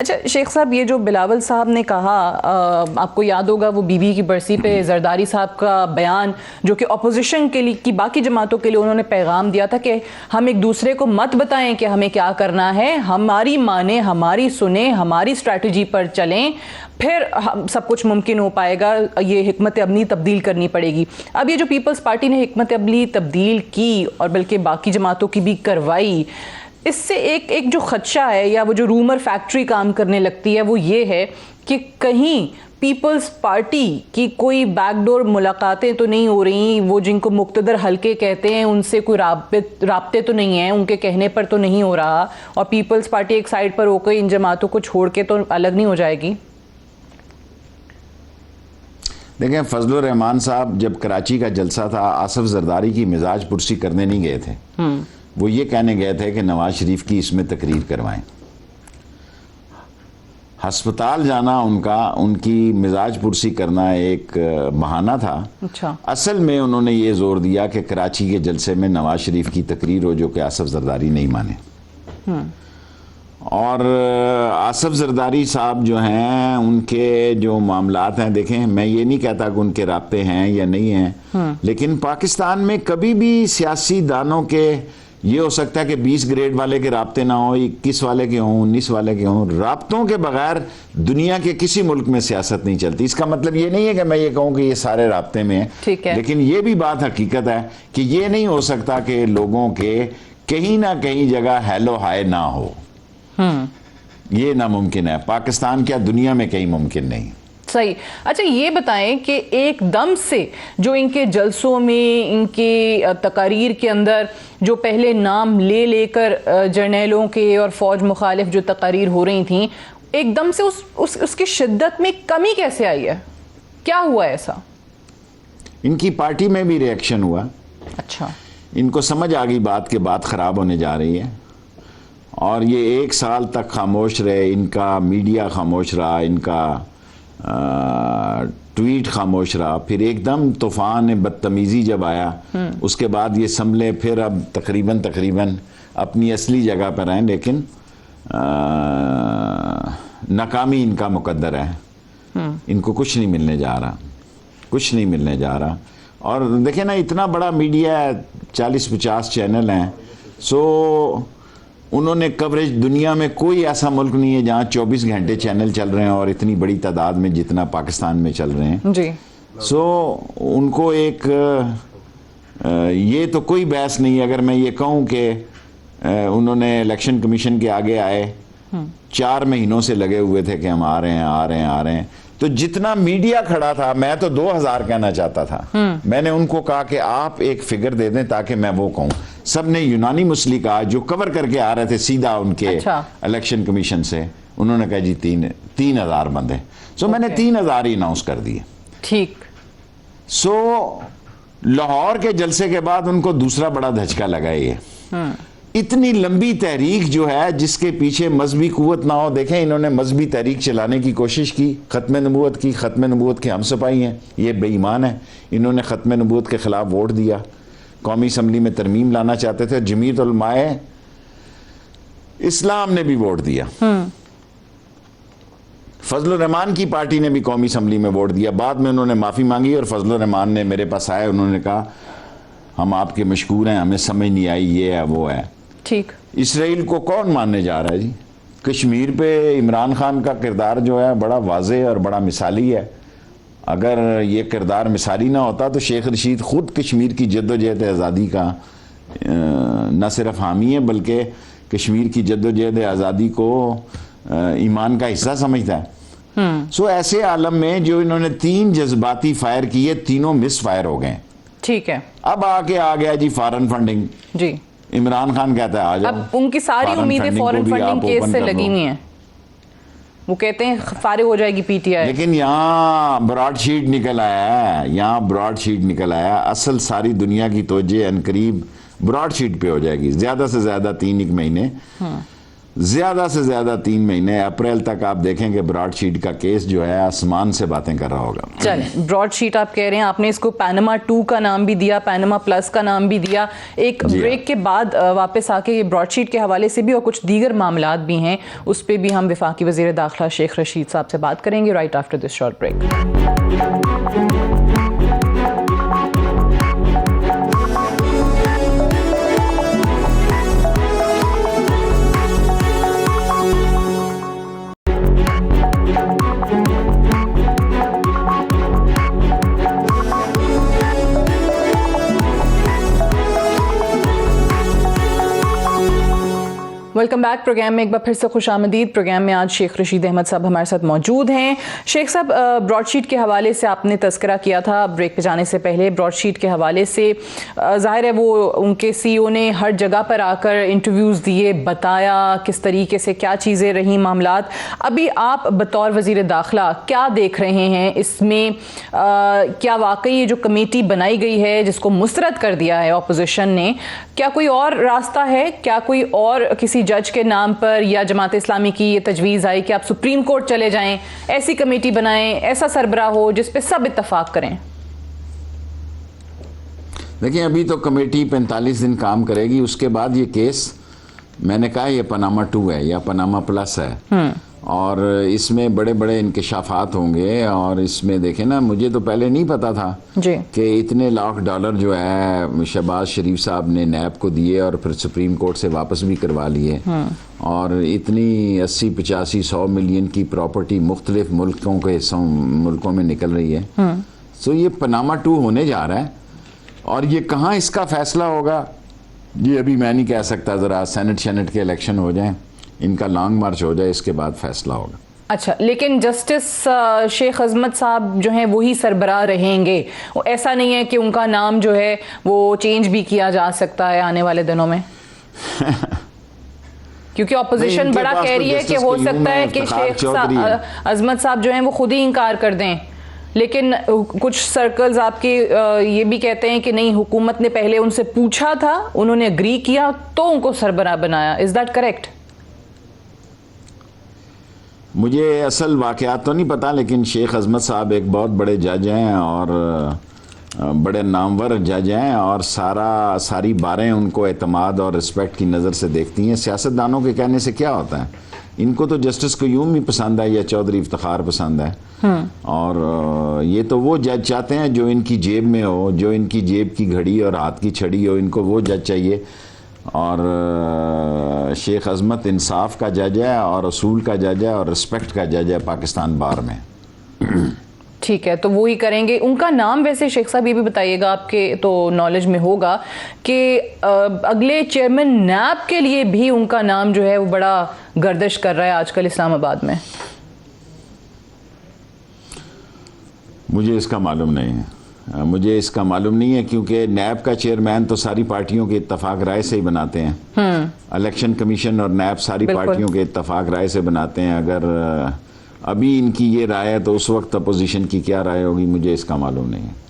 अच्छा शेख साहब, ये जो बिलावल साहब ने कहा, आपको याद होगा वो बीबी की बरसी पे जरदारी साहब का बयान जो कि अपोजिशन के लिए की बाकी जमातों के लिए उन्होंने पैगाम दिया था कि हम एक दूसरे को मत बताएं कि हमें क्या करना है, हमारी माने, हमारी सुने, हमारी स्ट्रैटेजी पर चलें, फिर हम सब कुछ मुमकिन हो पाएगा। ये हिकमत अमली तब्दील करनी पड़ेगी। अब ये जो पीपल्स पार्टी ने हिकमत अमली तब्दील की और बल्कि बाकी जमातों की भी करवाई, इससे एक जो खदशा है या वो जो रूमर फैक्ट्री काम करने लगती है वो ये है कि कहीं पीपल्स पार्टी की कोई बैकडोर मुलाकातें तो नहीं हो रही, वो जिनको मुक्तदर हलके कहते हैं उनसे कोई राब्ते तो नहीं है, उनके कहने पर तो नहीं हो रहा, और पीपल्स पार्टी एक साइड पर होकर इन जमातों को छोड़ के तो अलग नहीं हो जाएगी। देखें, फजलुर रहमान साहब जब कराची का जलसा था, आसफ जरदारी की मिजाज पुरसी करने नहीं गए थे, वो ये कहने गए थे कि नवाज शरीफ की इसमें तकरीर करवाएं। हस्पताल जाना उनकी मिजाज पुरसी करना एक बहाना था। अच्छा। असल में उन्होंने ये जोर दिया कि कराची के जलसे में नवाज शरीफ की तकरीर हो जो कि आसफ जरदारी नहीं माने। और आसफ जरदारी साहब जो हैं, उनके जो मामलात हैं, देखें मैं ये नहीं कहता कि उनके राब्ते हैं या नहीं हैं, लेकिन पाकिस्तान में कभी भी सियासी दानों के ये हो सकता है कि 20 ग्रेड वाले के राब्ते ना हो, 21 वाले के हों, 19 वाले के हों। राब्तों के बगैर दुनिया के किसी मुल्क में सियासत नहीं चलती। इसका मतलब ये नहीं है कि मैं ये कहूँ कि ये सारे राब्ते में हैं, ठीक है, लेकिन ये भी बात हकीकत है कि ये नहीं हो सकता कि लोगों के कहीं ना कहीं जगह हेलो हाय ना हो। ये नामुमकिन है। पाकिस्तान क्या, दुनिया में कहीं मुमकिन नहीं। सही। अच्छा ये बताएं कि एकदम से जो इनके जलसों में, इनके तकारीर के अंदर जो पहले नाम ले लेकर जर्नैलों के और फौज मुखालिफ जो तकारीर हो रही थी, एकदम से उसकी शिद्दत में कमी कैसे आई है? क्या हुआ ऐसा? इनकी पार्टी में भी रिएक्शन हुआ। अच्छा। इनको समझ आ गई बात के बात खराब होने जा रही है, और ये 1 साल तक खामोश रहे। इनका मीडिया खामोश रहा, इनका ट्वीट खामोश रहा। फिर एकदम तूफान बदतमीजी जब आया, उसके बाद ये संभले, फिर अब तकरीबन अपनी असली जगह पर हैं, लेकिन नाकामी इनका मुकद्दर है। इनको कुछ नहीं मिलने जा रहा, कुछ नहीं मिलने जा रहा। और देखें ना, इतना बड़ा मीडिया है, 40-50 चैनल हैं, सो उन्होंने कवरेज, दुनिया में कोई ऐसा मुल्क नहीं है जहां 24 घंटे चैनल चल रहे हैं और इतनी बड़ी तादाद में जितना पाकिस्तान में चल रहे हैं जी। सो उनको एक ये तो कोई बहस नहीं है। अगर मैं ये कहूं कि उन्होंने इलेक्शन कमीशन के आगे आए, 4 महीनों से लगे हुए थे कि हम आ रहे हैं, तो जितना मीडिया खड़ा था, मैं तो 2000 कहना चाहता था, मैंने उनको कहा कि आप एक फिगर दे दें ताकि मैं वो कहूं। सब ने यूनानी मुस्लिम कहा, जो कवर करके आ रहे थे सीधा उनके इलेक्शन कमीशन से, उन्होंने कहा जी 3000 बंदे। सो मैंने 3000 ही अनाउंस कर दिए। ठीक। सो लाहौर के जलसे के बाद उनको दूसरा बड़ा धचका लगा। ये इतनी लंबी तहरीक जो है जिसके पीछे मजहबी कुव्वत ना हो। देखें, इन्होंने मजहबी तहरीक चलाने की कोशिश की, खत्म नबूवत की, खत्म नबूवत के हम सिपाही हैं, ये बेईमान है। इन्होंने खत्म नबूवत के खिलाफ वोट दिया, कौमी असम्बली में तरमीम लाना चाहते थे, जमीयत उलमाए इस्लाम ने भी वोट दिया, फजलुर रहमान की पार्टी ने भी कौमी असम्बली में वोट दिया। बाद में उन्होंने माफ़ी मांगी और फजलुर रहमान ने मेरे पास आए, उन्होंने कहा हम आपके मशकूर हैं, हमें समझ नहीं आई, ये है वो है। ठीक। इसराइल को कौन मानने जा रहा है जी? कश्मीर पे इमरान खान का किरदार जो है बड़ा वाज़े और बड़ा मिसाली है। अगर ये किरदार मिसाली ना होता तो शेख रशीद खुद कश्मीर की जद्दोजहद आज़ादी का न सिर्फ हामी है, बल्कि कश्मीर की जद्दोजहद आज़ादी को ईमान का हिस्सा समझता है। सो ऐसे आलम में जो इन्होंने 3 जज्बाती फायर किए, तीनों मिस फायर हो गए। ठीक है। अब आके आ गया जी फॉरेन फंडिंग जी। इमरान खान कहता है आ जाओ। अब उनकी सारी उम्मीदें फॉरेन फंडिंग केस से लगी हुई हैं। वो कहते हैं फारिग हो जाएगी पीटीआई, लेकिन यहाँ ब्रॉडशीट निकल आया है, यहाँ ब्रॉडशीट निकल आया। असल सारी दुनिया की तवज्जो अनकरीब ब्रॉडशीट पे हो जाएगी, ज्यादा से ज्यादा 3 महीने। ज्यादा से ज्यादा 3 महीने, अप्रैल तक आप देखेंगे ब्रॉडशीट का केस जो है आसमान से बातें कर रहा होगा। चलें, ब्रॉडशीट आप कह रहे हैं, आपने इसको पैनामा 2 का नाम भी दिया, पैनामा प्लस का नाम भी दिया। एक ब्रेक के बाद वापस आके ये ब्रॉडशीट के हवाले से भी और कुछ दीगर मामलात भी हैं, उस पर भी हम वफाकी वज़ीर दाखिला शेख रशीद साहब से बात करेंगे right after this short break. Welcome back. Programme में एक बार फिर से खुशामदीद। प्रोग्राम में आज शेख रशीद अहमद साहब हमारे साथ मौजूद हैं। शेख साहब, ब्रॉडशीट के हवाले से आपने तस्करा किया था ब्रेक पे जाने से पहले। ब्रॉडशीट के हवाले से ज़ाहिर है वो उनके CEO ने हर जगह पर आकर इंटरव्यूज़ दिए, बताया किस तरीके से क्या चीज़ें रही मामलात। अभी आप बतौर वज़ीर दाखिला क्या देख रहे हैं इसमें? क्या वाकई ये जो कमेटी बनाई गई है जिसको मुस्तरद कर दिया है अपोजिशन ने, क्या कोई और रास्ता है? क्या कोई और किसी जज के नाम पर या जमात इस्लामी की ये तजवीज़ आई कि आप सुप्रीम कोर्ट चले जाएं, ऐसी कमेटी बनाएं, ऐसा सरबराह हो जिस पे सब इत्तफाक करें? देखिए, अभी तो कमेटी 45 दिन काम करेगी, उसके बाद ये केस, मैंने कहा ये पनामा 2 है या पनामा प्लस है, और इसमें बड़े बड़े इंकशाफात होंगे। और इसमें देखें ना, मुझे तो पहले नहीं पता था कि इतने लाख डॉलर जो है शहबाज शरीफ साहब ने नैब को दिए और फिर सुप्रीम कोर्ट से वापस भी करवा लिए, और इतनी 80, 85, 100 मिलियन की प्रॉपर्टी मुख्तलिफ मुल्कों के हिस्सों मुल्कों में निकल रही है। सो ये पनामा 2 होने जा रहा है, और ये कहाँ इसका फैसला होगा ये अभी मैं नहीं कह सकता। ज़रा सेनेट के इलेक्शन हो जाएं, इनका लॉन्ग मार्च हो जाए, इसके बाद फैसला होगा। अच्छा, लेकिन जस्टिस शेख अजमत साहब जो हैं वही सरबराह रहेंगे? ऐसा नहीं है कि उनका नाम जो है वो चेंज भी किया जा सकता है आने वाले दिनों में? क्योंकि ऑपोजिशन बड़ा कह रही है कि हो सकता है कि शेख अजमत साहब जो हैं वो खुद ही इनकार कर दें, लेकिन कुछ सर्कल्स आपके ये भी कहते हैं कि नहीं, हुकूमत ने पहले उनसे पूछा था, उन्होंने एग्री किया तो उनको सरबराह बनाया। Is that correct? मुझे असल वाक़यात तो नहीं पता, लेकिन शेख अजमत साहब एक बहुत बड़े जज हैं और बड़े नामवर जज हैं, और सारी बारें उनको एतमाद और रिस्पेक्ट की नज़र से देखती हैं। सियासतदानों के कहने से क्या होता है, इनको तो जस्टिस क़य्यूम ही पसंद है या चौधरी इफ्तिखार पसंद है, और ये तो वो जज चाहते हैं जो इनकी जेब में हो, जो इनकी जेब की घड़ी और हाथ की छड़ी हो, इनको वो जज चाहिए। और शेख अजमत इंसाफ का जज है और असूल का जज है और रिस्पेक्ट का जज है पाकिस्तान बार में। ठीक है, तो वो ही करेंगे। उनका नाम वैसे शेख साहब ये भी बताइएगा, आपके तो नॉलेज में होगा कि अगले चेयरमैन नैब के लिए भी उनका नाम जो है वो बड़ा गर्दिश कर रहा है आजकल इस्लामाबाद में। मुझे इसका मालूम नहीं है, क्योंकि नैब का चेयरमैन तो सारी पार्टियों के इत्तफाक राय से ही बनाते हैं। इलेक्शन कमीशन और नैब सारी पार्टियों के इत्तफाक राय से बनाते हैं। अगर अभी इनकी ये राय है तो उस वक्त अपोजिशन की क्या राय होगी, मुझे इसका मालूम नहीं है।